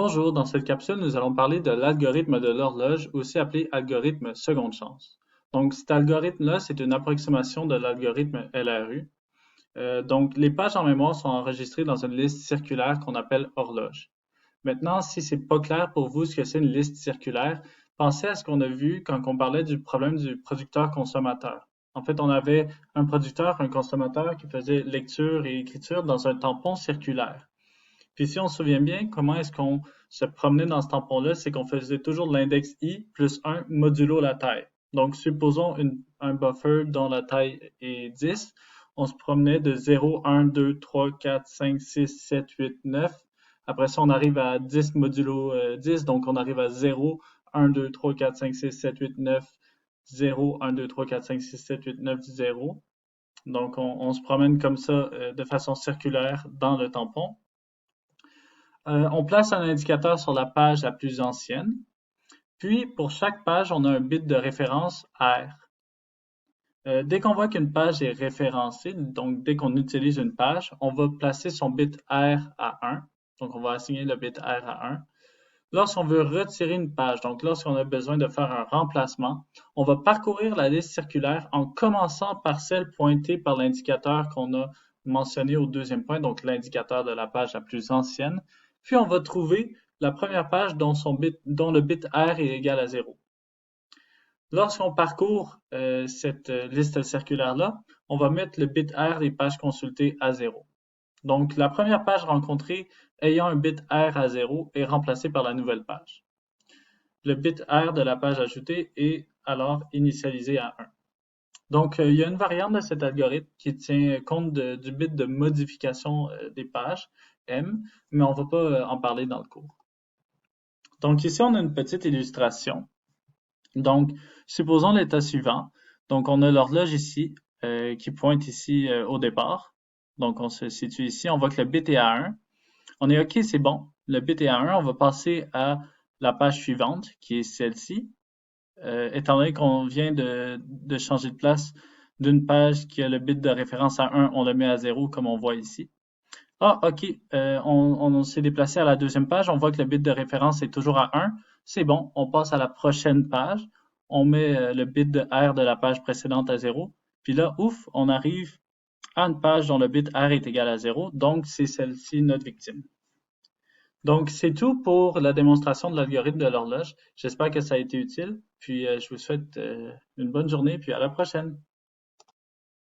Bonjour, dans cette capsule, nous allons parler de l'algorithme de l'horloge, aussi appelé algorithme seconde chance. Donc, cet algorithme-là, c'est une approximation de l'algorithme LRU. Donc, les pages en mémoire sont enregistrées dans une liste circulaire qu'on appelle horloge. Maintenant, si c'est pas clair pour vous ce que c'est une liste circulaire, pensez à ce qu'on a vu quand on parlait du problème du producteur-consommateur. En fait, on avait un producteur, un consommateur qui faisait lecture et écriture dans un tampon circulaire. Puis si on se souvient bien, comment est-ce qu'on se promenait dans ce tampon-là, c'est qu'on faisait toujours l'index i plus 1 modulo la taille. Donc, supposons un buffer dont la taille est 10. On se promenait de 0, 1, 2, 3, 4, 5, 6, 7, 8, 9. Après ça, on arrive à 10 modulo 10. Donc, on arrive à 0, 1, 2, 3, 4, 5, 6, 7, 8, 9, 0, 1, 2, 3, 4, 5, 6, 7, 8, 9, 0. Donc, on se promène comme ça de façon circulaire dans le tampon. On place un indicateur sur la page la plus ancienne. Puis, pour chaque page, on a un bit de référence R. Dès qu'on voit qu'une page est référencée, donc dès qu'on utilise une page, on va placer son bit R à 1. Donc, on va assigner le bit R à 1. Lorsqu'on veut retirer une page, donc lorsqu'on a besoin de faire un remplacement, on va parcourir la liste circulaire en commençant par celle pointée par l'indicateur qu'on a mentionné au deuxième point, donc l'indicateur de la page la plus ancienne. Puis on va trouver la première page dont le bit R est égal à 0. Lorsqu'on parcourt cette liste circulaire-là, on va mettre le bit R des pages consultées à 0. Donc, la première page rencontrée ayant un bit R à 0 est remplacée par la nouvelle page. Le bit R de la page ajoutée est alors initialisé à 1. Donc, il y a une variante de cet algorithme qui tient compte du bit de modification des pages, M, mais on ne va pas en parler dans le cours. Donc, ici, on a une petite illustration. Donc, supposons l'état suivant. Donc, on a l'horloge ici qui pointe ici au départ. Donc, on se situe ici. On voit que le bit est à 1. On est OK, c'est bon. Le bit est à 1. On va passer à la page suivante, qui est celle-ci. Étant donné qu'on vient de changer de place d'une page qui a le bit de référence à 1, on le met à 0, comme on voit ici. Ah, OK. On s'est déplacé à la deuxième page. On voit que le bit de référence est toujours à 1. C'est bon. On passe à la prochaine page. On met le bit de R de la page précédente à 0. Puis là, ouf, on arrive à une page dont le bit R est égal à 0. Donc, c'est celle-ci notre victime. Donc, c'est tout pour la démonstration de l'algorithme de l'horloge. J'espère que ça a été utile. Puis, je vous souhaite une bonne journée, puis à la prochaine.